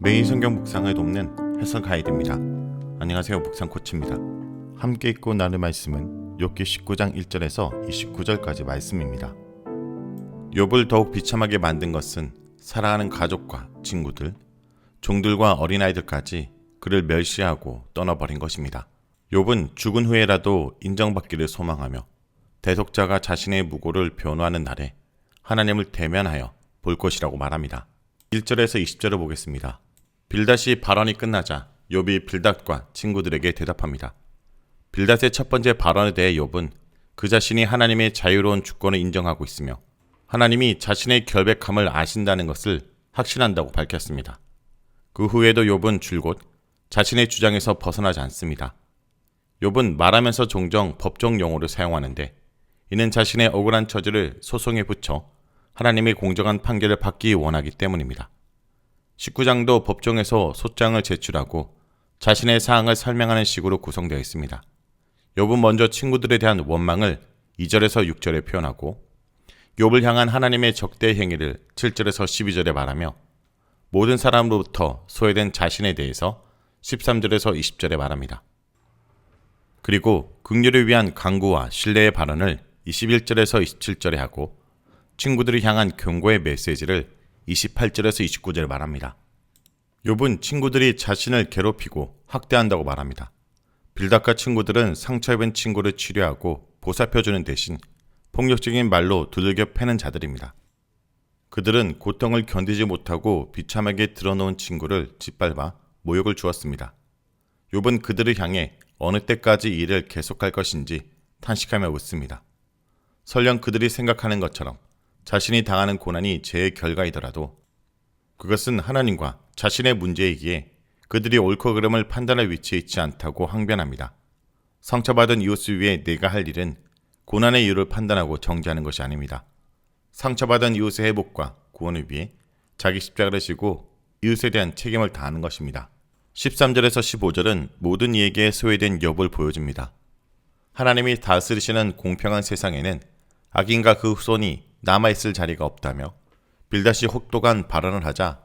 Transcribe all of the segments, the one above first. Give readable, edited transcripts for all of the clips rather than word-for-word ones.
매일 성경 묵상을 돕는 해설 가이드입니다. 안녕하세요, 묵상 코치입니다. 함께 읽고 나눌 말씀은 욥기 19장 1절에서 29절까지 말씀입니다. 욥을 더욱 비참하게 만든 것은 사랑하는 가족과 친구들, 종들과 어린아이들까지 그를 멸시하고 떠나버린 것입니다. 욥은 죽은 후에라도 인정받기를 소망하며 대속자가 자신의 무고를 변호하는 날에 하나님을 대면하여 볼 것이라고 말합니다. 1절에서 20절을 보겠습니다. 빌닷이 발언이 끝나자 욥이 빌닷과 친구들에게 대답합니다. 빌닷의 첫 번째 발언에 대해 욥은 그 자신이 하나님의 자유로운 주권을 인정하고 있으며 하나님이 자신의 결백함을 아신다는 것을 확신한다고 밝혔습니다. 그 후에도 욥은 줄곧 자신의 주장에서 벗어나지 않습니다. 욥은 말하면서 종종 법정 용어를 사용하는데 이는 자신의 억울한 처지를 소송에 붙여 하나님의 공정한 판결을 받기 원하기 때문입니다. 19장도 법정에서 소장을 제출하고 자신의 사항을 설명하는 식으로 구성되어 있습니다. 욥은 먼저 친구들에 대한 원망을 2절에서 6절에 표현하고 욥을 향한 하나님의 적대 행위를 7절에서 12절에 말하며 모든 사람으로부터 소외된 자신에 대해서 13절에서 20절에 말합니다. 그리고 긍휼을 위한 강구와 신뢰의 발언을 21절에서 27절에 하고 친구들을 향한 경고의 메시지를 28절에서 29절에 말합니다. 욥은 친구들이 자신을 괴롭히고 학대한다고 말합니다. 빌닷과 친구들은 상처 입은 친구를 치료하고 보살펴주는 대신 폭력적인 말로 두들겨 패는 자들입니다. 그들은 고통을 견디지 못하고 비참하게 드러놓은 친구를 짓밟아 모욕을 주었습니다. 욥은 그들을 향해 어느 때까지 이 일을 계속할 것인지 탄식하며 웃습니다. 설령 그들이 생각하는 것처럼 자신이 당하는 고난이 죄의 결과이더라도 그것은 하나님과 자신의 문제이기에 그들이 옳고 그름을 판단할 위치에 있지 않다고 항변합니다. 상처받은 이웃을 위해 내가 할 일은 고난의 이유를 판단하고 정죄하는 것이 아닙니다. 상처받은 이웃의 회복과 구원을 위해 자기 십자가를 지고 이웃에 대한 책임을 다하는 것입니다. 13절에서 15절은 모든 이에게 소외된 욥을 보여줍니다. 하나님이 다스리시는 공평한 세상에는 악인과 그 후손이 남아있을 자리가 없다며 빌닷이 혹독한 발언을 하자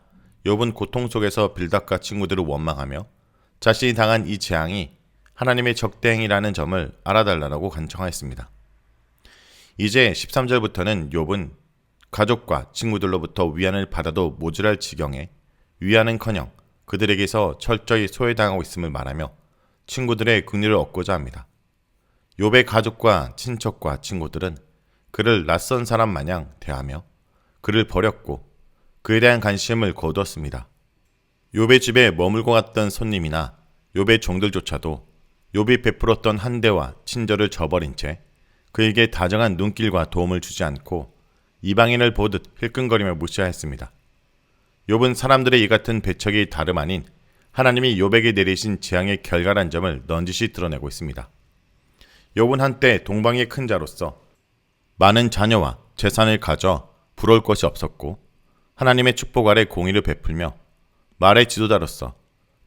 욥은 고통 속에서 빌닷과 친구들을 원망하며 자신이 당한 이 재앙이 하나님의 적대행위라는 점을 알아달라고 간청하였습니다. 이제 13절부터는 욥은 가족과 친구들로부터 위안을 받아도 모자랄 지경에 위안은커녕 그들에게서 철저히 소외당하고 있음을 말하며 친구들의 긍휼을 얻고자 합니다. 욥의 가족과 친척과 친구들은 그를 낯선 사람 마냥 대하며 그를 버렸고 그에 대한 관심을 거두었습니다. 욥의 집에 머물고 갔던 손님이나 욥의 종들조차도 욥이 베풀었던 한대와 친절을 저버린 채 그에게 다정한 눈길과 도움을 주지 않고 이방인을 보듯 힐끔거리며 무시하였습니다. 욥은 사람들의 이 같은 배척이 다름 아닌 하나님이 욥에게 내리신 재앙의 결과란 점을 넌지시 드러내고 있습니다. 욥은 한때 동방의 큰 자로서 많은 자녀와 재산을 가져 부러울 것이 없었고 하나님의 축복 아래 공의를 베풀며 말의 지도자로서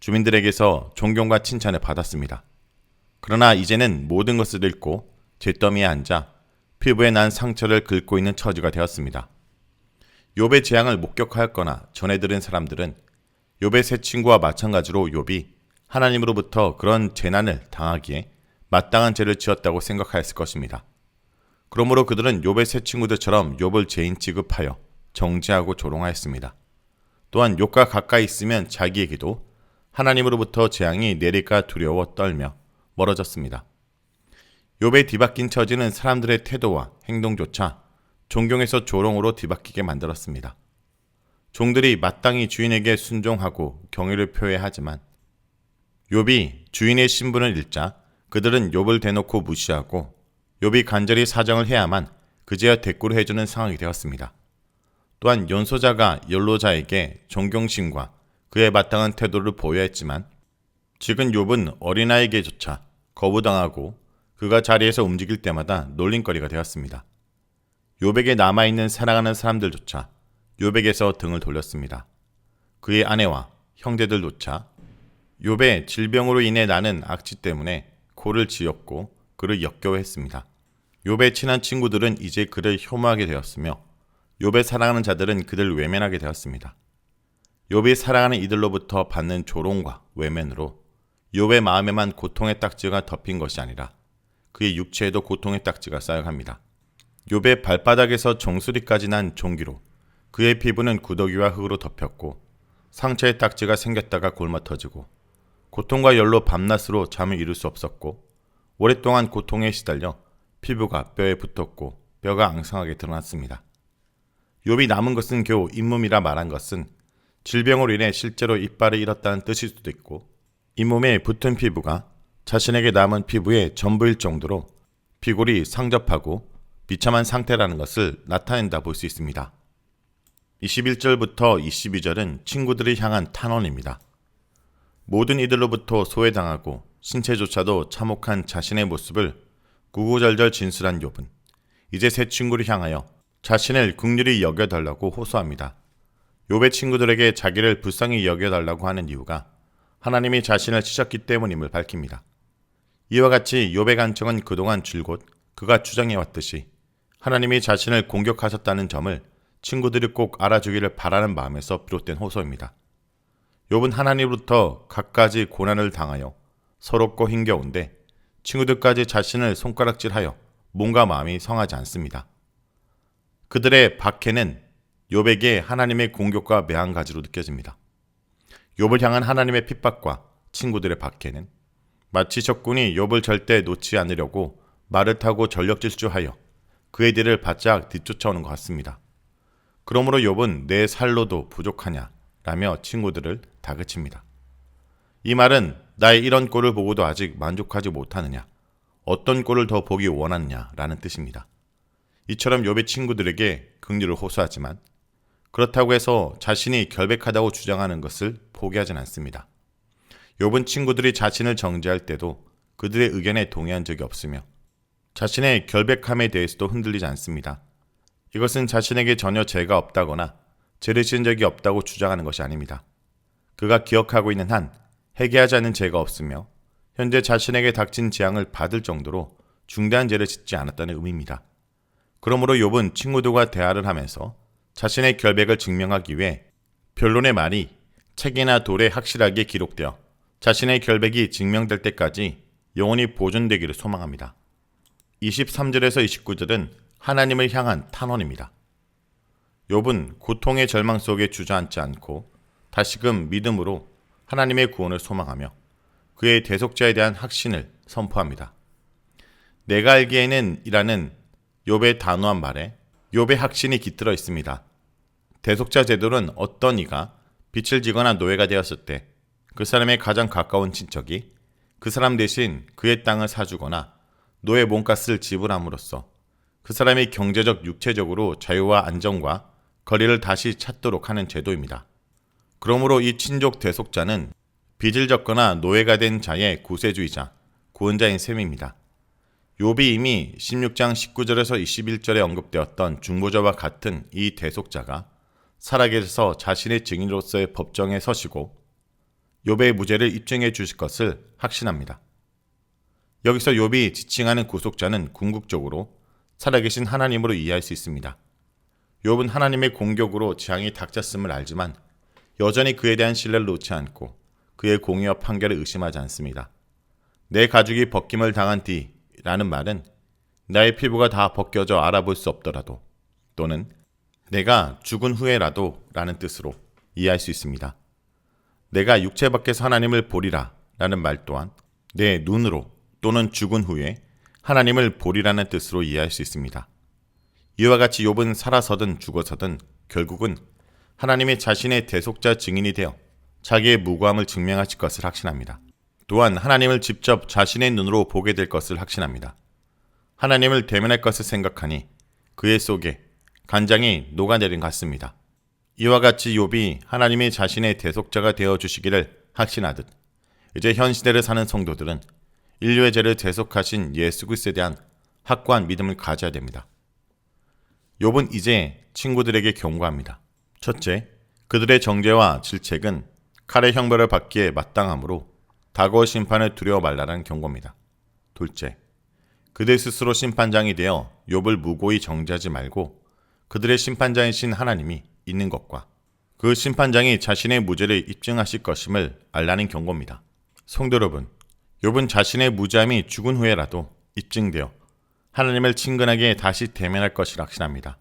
주민들에게서 존경과 칭찬을 받았습니다. 그러나 이제는 모든 것을 잃고 잿더미에 앉아 피부에 난 상처를 긁고 있는 처지가 되었습니다. 욥의 재앙을 목격하였거나 전해 들은 사람들은 욥의 세 친구와 마찬가지로 욥이 하나님으로부터 그런 재난을 당하기에 마땅한 죄를 지었다고 생각하였을 것입니다. 그러므로 그들은 욥의 세 친구들처럼 욥을 죄인 취급하여 정죄하고 조롱하였습니다. 또한 욥과 가까이 있으면 자기에게도 하나님으로부터 재앙이 내릴까 두려워 떨며 멀어졌습니다. 욥의 뒤바뀐 처지는 사람들의 태도와 행동조차 존경에서 조롱으로 뒤바뀌게 만들었습니다. 종들이 마땅히 주인에게 순종하고 경의를 표해야 하지만 욥이 주인의 신분을 잃자 그들은 욥을 대놓고 무시하고 욥이 간절히 사정을 해야만 그제야 대꾸를 해주는 상황이 되었습니다. 또한 연소자가 연로자에게 존경심과 그에 마땅한 태도를 보여야 했지만 지금 욥은 어린아이에게조차 거부당하고 그가 자리에서 움직일 때마다 놀림거리가 되었습니다. 욥에게 남아있는 사랑하는 사람들조차 욥에게서 등을 돌렸습니다. 그의 아내와 형제들조차 욥의 질병으로 인해 나는 악취 때문에 코를 지었고 그를 역겨워했습니다. 욥의 친한 친구들은 이제 그를 혐오하게 되었으며 욥의 사랑하는 자들은 그를 외면하게 되었습니다. 욥이 사랑하는 이들로부터 받는 조롱과 외면으로 욥의 마음에만 고통의 딱지가 덮인 것이 아니라 그의 육체에도 고통의 딱지가 쌓여갑니다. 욥의 발바닥에서 정수리까지 난 종기로 그의 피부는 구더기와 흙으로 덮였고 상처의 딱지가 생겼다가 곪아 터지고 고통과 열로 밤낮으로 잠을 이룰 수 없었고 오랫동안 고통에 시달려 피부가 뼈에 붙었고 뼈가 앙상하게 드러났습니다. 욥이 남은 것은 겨우 잇몸이라 말한 것은 질병으로 인해 실제로 이빨을 잃었다는 뜻일 수도 있고 잇몸에 붙은 피부가 자신에게 남은 피부의 전부일 정도로 피골이 상접하고 비참한 상태라는 것을 나타낸다 볼 수 있습니다. 21절부터 22절은 친구들을 향한 탄원입니다. 모든 이들로부터 소외당하고 신체조차도 참혹한 자신의 모습을 구구절절 진술한 욥은 이제 새 친구를 향하여 자신을 긍휼히 여겨달라고 호소합니다. 욥의 친구들에게 자기를 불쌍히 여겨달라고 하는 이유가 하나님이 자신을 치셨기 때문임을 밝힙니다. 이와 같이 욥의 간청은 그동안 줄곧 그가 주장해왔듯이 하나님이 자신을 공격하셨다는 점을 친구들이 꼭 알아주기를 바라는 마음에서 비롯된 호소입니다. 욥은 하나님으로부터 갖가지 고난을 당하여 서럽고 힘겨운데 친구들까지 자신을 손가락질하여 몸과 마음이 성하지 않습니다. 그들의 박해는 욥에게 하나님의 공격과 매한가지로 느껴집니다. 욥을 향한 하나님의 핍박과 친구들의 박해는 마치 적군이 욥을 절대 놓지 않으려고 말을 타고 전력질주하여 그의 뒤를 바짝 뒤쫓아오는 것 같습니다. 그러므로 욥은 내 살로도 부족하냐 라며 친구들을 다그칩니다. 이 말은 나의 이런 꼴을 보고도 아직 만족하지 못하느냐, 어떤 꼴을 더 보기 원하느냐 라는 뜻입니다. 이처럼 욥의 친구들에게 긍휼을 호소하지만 그렇다고 해서 자신이 결백하다고 주장하는 것을 포기하진 않습니다. 욥은 친구들이 자신을 정죄할 때도 그들의 의견에 동의한 적이 없으며 자신의 결백함에 대해서도 흔들리지 않습니다. 이것은 자신에게 전혀 죄가 없다거나 죄를 지은 적이 없다고 주장하는 것이 아닙니다. 그가 기억하고 있는 한 회개하지 않은 죄가 없으며 현재 자신에게 닥친 재앙을 받을 정도로 중대한 죄를 짓지 않았다는 의미입니다. 그러므로 욥은 친구들과 대화를 하면서 자신의 결백을 증명하기 위해 변론의 말이 책이나 돌에 확실하게 기록되어 자신의 결백이 증명될 때까지 영원히 보존되기를 소망합니다. 23절에서 29절은 하나님을 향한 탄원입니다. 욥은 고통의 절망 속에 주저앉지 않고 다시금 믿음으로 하나님의 구원을 소망하며 그의 대속자에 대한 확신을 선포합니다. 내가 알기에는 이라는 욥의 단호한 말에 욥의 확신이 깃들어 있습니다. 대속자 제도는 어떤 이가 빚을 지거나 노예가 되었을 때 그 사람의 가장 가까운 친척이 그 사람 대신 그의 땅을 사주거나 노예 몸값을 지불함으로써 그 사람이 경제적, 육체적으로 자유와 안정과 거리를 다시 찾도록 하는 제도입니다. 그러므로 이 친족 대속자는 빚을 졌거나 노예가 된 자의 구세주이자 구원자인 셈입니다. 욥이 이미 16장 19절에서 21절에 언급되었던 중보자와 같은 이 대속자가 살아계셔서 자신의 증인으로서의 법정에 서시고 욥의 무죄를 입증해 주실 것을 확신합니다. 여기서 욥이 지칭하는 구속자는 궁극적으로 살아계신 하나님으로 이해할 수 있습니다. 욥은 하나님의 공격으로 재앙이 닥쳤음을 알지만 여전히 그에 대한 신뢰를 놓지 않고 그의 공의와 판결을 의심하지 않습니다. 내 가죽이 벗김을 당한 뒤 라는 말은 나의 피부가 다 벗겨져 알아볼 수 없더라도 또는 내가 죽은 후에라도 라는 뜻으로 이해할 수 있습니다. 내가 육체 밖에서 하나님을 보리라 라는 말 또한 내 눈으로 또는 죽은 후에 하나님을 보리라는 뜻으로 이해할 수 있습니다. 이와 같이 욥은 살아서든 죽어서든 결국은 하나님이 자신의 대속자 증인이 되어 자기의 무고함을 증명하실 것을 확신합니다. 또한 하나님을 직접 자신의 눈으로 보게 될 것을 확신합니다. 하나님을 대면할 것을 생각하니 그의 속에 간장이 녹아내린 것 같습니다. 이와 같이 욥이 하나님이 자신의 대속자가 되어주시기를 확신하듯 이제 현 시대를 사는 성도들은 인류의 죄를 대속하신 예수 그리스도에 대한 확고한 믿음을 가져야 됩니다. 욥은 이제 친구들에게 경고합니다. 첫째, 그들의 정죄와 질책은 칼의 형벌을 받기에 마땅하므로 다가올 심판을 두려워 말라는 경고입니다. 둘째, 그들 스스로 심판장이 되어 욥을 무고히 정죄하지 말고 그들의 심판자이신 하나님이 있는 것과 그 심판장이 자신의 무죄를 입증하실 것임을 알라는 경고입니다. 성도 여러분, 욥은 자신의 무죄함이 죽은 후에라도 입증되어 하나님을 친근하게 다시 대면할 것이라 확신합니다.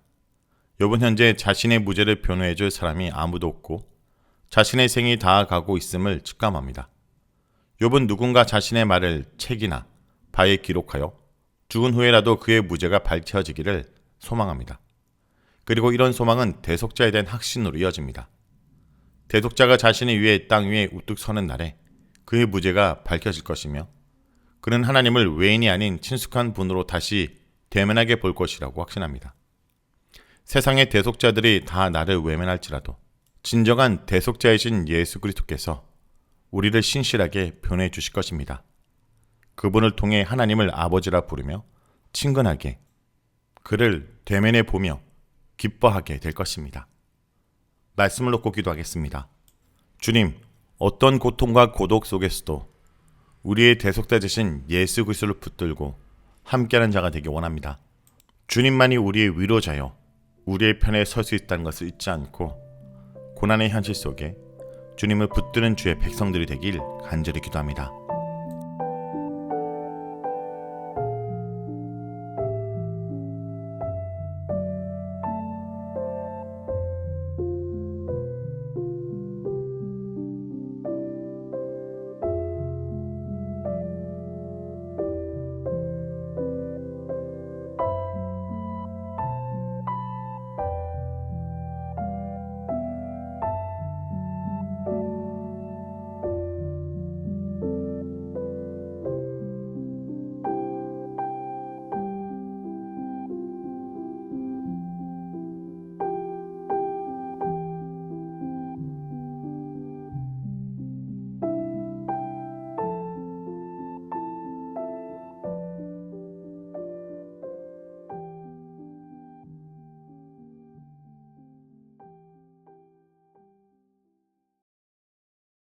욥은 현재 자신의 무죄를 변호해줄 사람이 아무도 없고 자신의 생이 다가가고 있음을 직감합니다. 욥은 누군가 자신의 말을 책이나 바에 기록하여 죽은 후에라도 그의 무죄가 밝혀지기를 소망합니다. 그리고 이런 소망은 대속자에 대한 확신으로 이어집니다. 대속자가 자신을 위해 땅 위에 우뚝 서는 날에 그의 무죄가 밝혀질 것이며 그는 하나님을 외인이 아닌 친숙한 분으로 다시 대면하게 볼 것이라고 확신합니다. 세상의 대속자들이 다 나를 외면할지라도 진정한 대속자이신 예수 그리스도께서 우리를 신실하게 변호해 주실 것입니다. 그분을 통해 하나님을 아버지라 부르며 친근하게 그를 대면해 보며 기뻐하게 될 것입니다. 말씀을 놓고 기도하겠습니다. 주님, 어떤 고통과 고독 속에서도 우리의 대속자 되신 예수 그리스도를 붙들고 함께하는 자가 되기 원합니다. 주님만이 우리의 위로자여 우리의 편에 설 수 있다는 것을 잊지 않고 고난의 현실 속에 주님을 붙드는 주의 백성들이 되길 간절히 기도합니다.